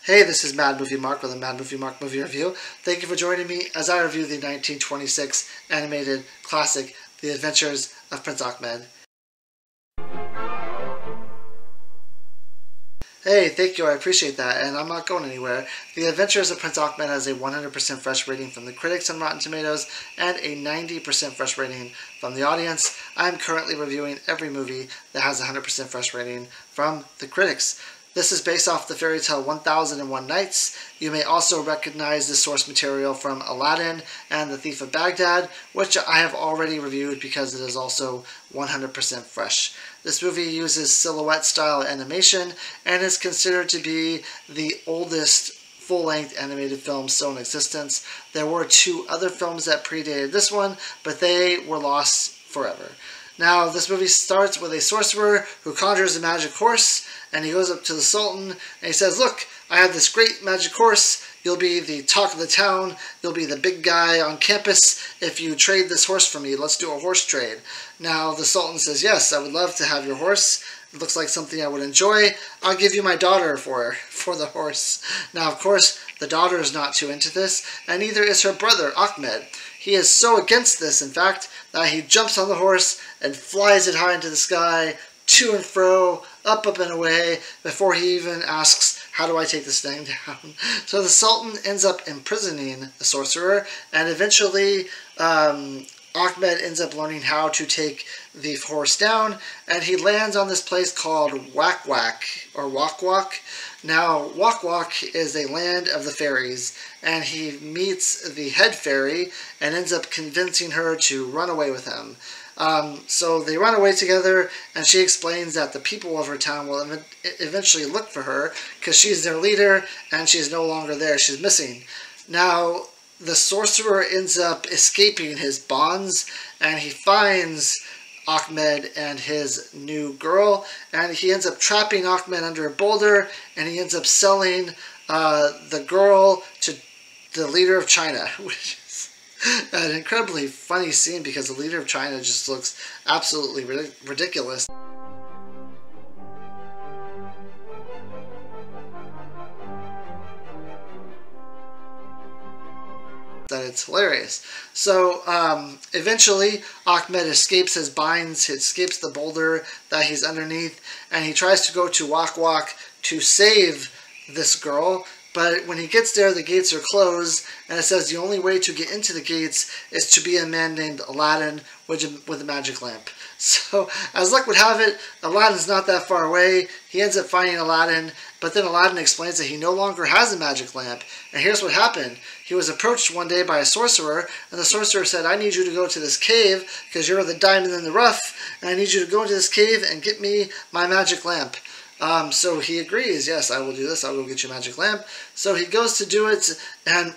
Hey, this is Mad Movie Mark with a Mad Movie Mark movie review. Thank you for joining me as I review the 1926 animated classic, The Adventures of Prince Achmed. Hey, thank you, I appreciate that, and I'm not going anywhere. The Adventures of Prince Achmed has a 100% fresh rating from the critics on Rotten Tomatoes and a 90% fresh rating from the audience. I'm currently reviewing every movie that has a 100% fresh rating from the critics. This is based off the fairy tale 1001 Nights. You may also recognize the source material from Aladdin and The Thief of Baghdad, which I have already reviewed because it is also 100% fresh. This movie uses silhouette-style animation and is considered to be the oldest full-length animated film still in existence. There were two other films that predated this one, but they were lost forever. Now, this movie starts with a sorcerer who conjures a magic horse, and he goes up to the Sultan, and he says, "Look, I have this great magic horse. You'll be the talk of the town. You'll be the big guy on campus if you trade this horse for me. Let's do a horse trade." Now, the Sultan says, "Yes, I would love to have your horse. It looks like something I would enjoy. I'll give you my daughter for the horse." Now, of course, the daughter is not too into this, and neither is her brother, Achmed. He is so against this, in fact, that he jumps on the horse and flies it high into the sky, to and fro, up and away, before he even asks, "How do I take this thing down?" So the Sultan ends up imprisoning the sorcerer, and eventually Achmed ends up learning how to take the horse down, and he lands on this place called Wak Wak, or Wak Wak. Now, Wak Wak is a land of the fairies, and he meets the head fairy and ends up convincing her to run away with him. So they run away together, and she explains that the people of her town will eventually look for her because she's their leader, and she's no longer there. She's missing. Now, the sorcerer ends up escaping his bonds, and he finds Achmed and his new girl, and he ends up trapping Achmed under a boulder, and he ends up selling the girl to the leader of China, which is an incredibly funny scene because the leader of China just looks absolutely ridiculous. That it's hilarious. So eventually Achmed escapes his binds, he escapes the boulder that he's underneath, and he tries to go to Wak Wak to save this girl, but when he gets there, the gates are closed, and it says the only way to get into the gates is to be a man named Aladdin with a magic lamp. So, as luck would have it, Aladdin's not that far away. He ends up finding Aladdin, but then Aladdin explains that he no longer has a magic lamp. And here's what happened. He was approached one day by a sorcerer, and the sorcerer said, "I need you to go to this cave, because you're the diamond in the rough, and I need you to go into this cave and get me my magic lamp." So he agrees, "Yes, I will do this, I'll go get you a magic lamp." So he goes to do it, and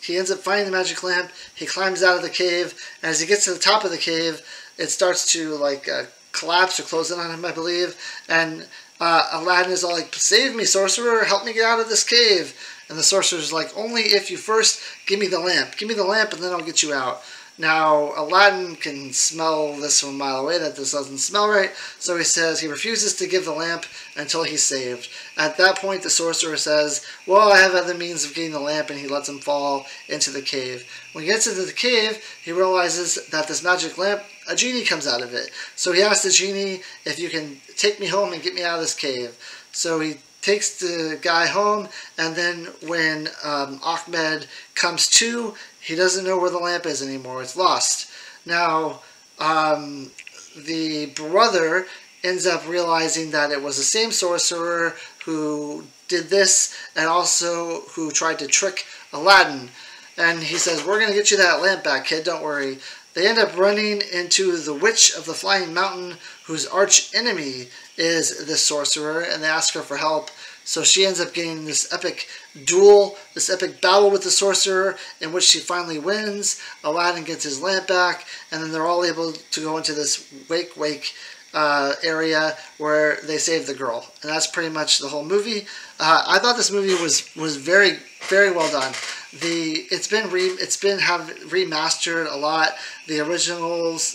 he ends up finding the magic lamp. He climbs out of the cave, and as he gets to the top of the cave, it starts to collapse or close in on him, I believe. And Aladdin is all like, "Save me, sorcerer, help me get out of this cave." And the sorcerer's like, "Only if you first give me the lamp. Give me the lamp and then I'll get you out." Now, Aladdin can smell this from a mile away, that this doesn't smell right, so he says he refuses to give the lamp until he's saved. At that point, the sorcerer says, "Well, I have other means of getting the lamp," and he lets him fall into the cave. When he gets into the cave, he realizes that this magic lamp, a genie comes out of it. So he asks the genie, "If you can take me home and get me out of this cave." So he takes the guy home, and then when Achmed comes to, he doesn't know where the lamp is anymore. It's lost. Now, the brother ends up realizing that it was the same sorcerer who did this, and also who tried to trick Aladdin. And he says, "We're going to get you that lamp back, kid, don't worry." They end up running into the Witch of the Flying Mountain, whose arch enemy is this sorcerer, and they ask her for help. So she ends up getting this epic duel, this epic battle with the sorcerer, in which she finally wins. Aladdin gets his lamp back, and then they're all able to go into this wake area where they save the girl. And that's pretty much the whole movie. I thought this movie was very, very well done. It's been remastered a lot. The originals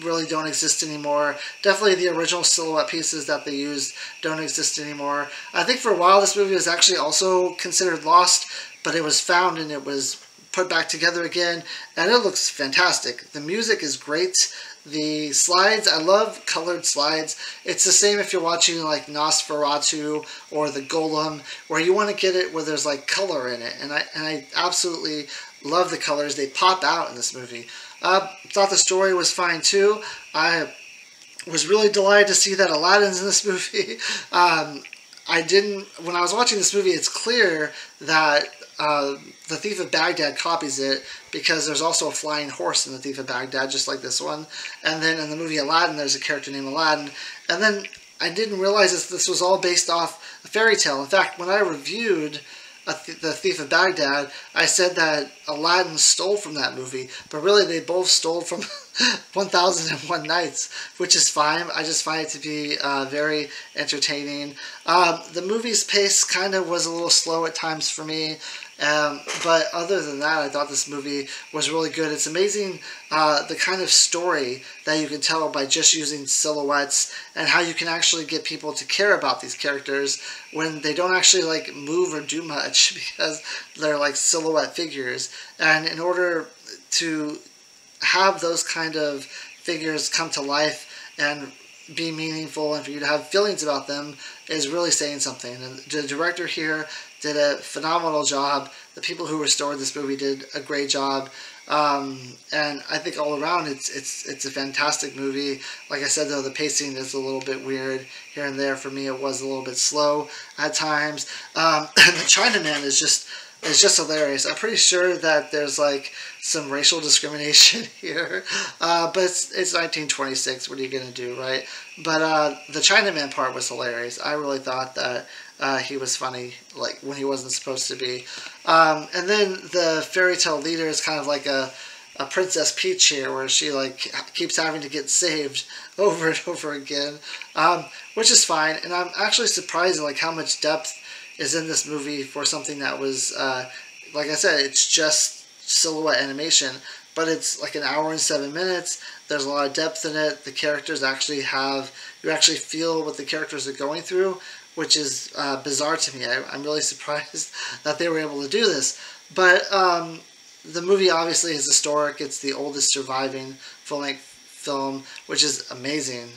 really don't exist anymore. Definitely the original silhouette pieces that they used don't exist anymore. I think for a while this movie was actually also considered lost, but it was found and it was put back together again, and it looks fantastic. The music is great. The slides, I love colored slides. It's the same if you're watching like Nosferatu or the Golem, where you want to get it where there's like color in it, and I absolutely love the colors. They pop out in this movie. Thought the story was fine too. I was really delighted to see that Aladdin's in this movie. When I was watching this movie, it's clear that The Thief of Baghdad copies it, because there's also a flying horse in The Thief of Baghdad, just like this one. And then in the movie Aladdin, there's a character named Aladdin. And then I didn't realize this was all based off a fairy tale. In fact, when I reviewed The Thief of Baghdad, I said that Aladdin stole from that movie, but really they both stole from 1001 Nights, which is fine. I just find it to be very entertaining. The movie's pace kind of was a little slow at times for me, but other than that, I thought this movie was really good. It's amazing the kind of story that you can tell by just using silhouettes, and how you can actually get people to care about these characters when they don't actually like move or do much, because they're like silhouette figures. And in order to have those kind of figures come to life and be meaningful, and for you to have feelings about them, is really saying something. And the director here did a phenomenal job. The people who restored this movie did a great job. And I think all around it's a fantastic movie. Like I said though, the pacing is a little bit weird here and there. For me, it was a little bit slow at times. And the Chinaman is just hilarious. I'm pretty sure that there's like some racial discrimination here, but it's 1926. What are you gonna do, right? But the Chinaman part was hilarious. I really thought that he was funny, like when he wasn't supposed to be. And then the fairy tale leader is kind of like a Princess Peach here, where she like keeps having to get saved over and over again, which is fine. And I'm actually surprised at like how much depth is in this movie for something that was, like I said, it's just silhouette animation, but it's like an hour and 7 minutes. There's a lot of depth in it. The characters actually you actually feel what the characters are going through, which is bizarre to me. I'm really surprised that they were able to do this. But the movie obviously is historic. It's the oldest surviving full-length film, which is amazing.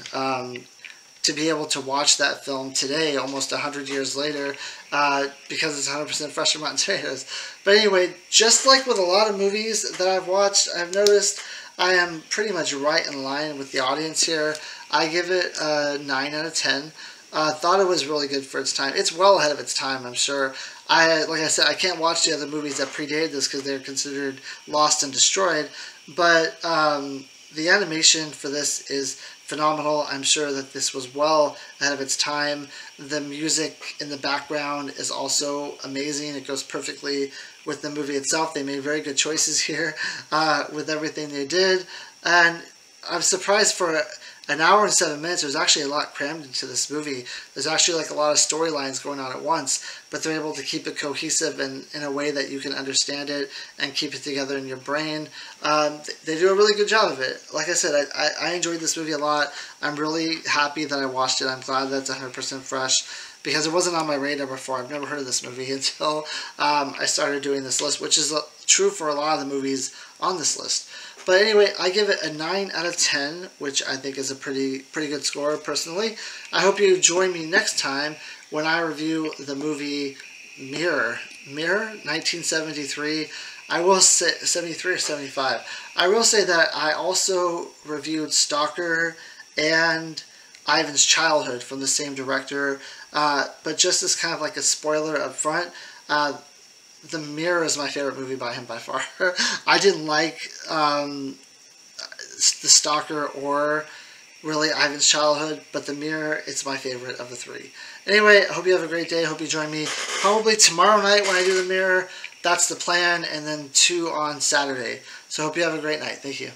To be able to watch that film today, almost 100 years later, because it's 100% fresh from Rotten Tomatoes. But anyway, just like with a lot of movies that I've watched, I've noticed I am pretty much right in line with the audience here. I give it a 9 out of 10. Thought it was really good for its time. It's well ahead of its time, I'm sure. Like I said, I can't watch the other movies that predated this because they're considered lost and destroyed. But the animation for this is phenomenal. I'm sure that this was well ahead of its time. The music in the background is also amazing. It goes perfectly with the movie itself. They made very good choices here with everything they did. And I'm surprised for an hour and 7 minutes, there's actually a lot crammed into this movie. There's actually like a lot of storylines going on at once, but they're able to keep it cohesive and in a way that you can understand it and keep it together in your brain. They do a really good job of it. Like I said, I enjoyed this movie a lot. I'm really happy that I watched it. I'm glad that it's 100% fresh, because it wasn't on my radar before. I've never heard of this movie until I started doing this list, which is true for a lot of the movies on this list. But anyway, I give it a 9 out of 10, which I think is a pretty good score, personally. I hope you join me next time when I review the movie Mirror, 1973. I will say, 73 or 75. I will say that I also reviewed Stalker and Ivan's Childhood from the same director, but just as kind of like a spoiler up front, The Mirror is my favorite movie by him by far. I didn't like The Stalker or really Ivan's Childhood, but The Mirror, it's my favorite of the three. Anyway, I hope you have a great day. I hope you join me probably tomorrow night when I do The Mirror. That's the plan, and then 2 on Saturday. So I hope you have a great night. Thank you.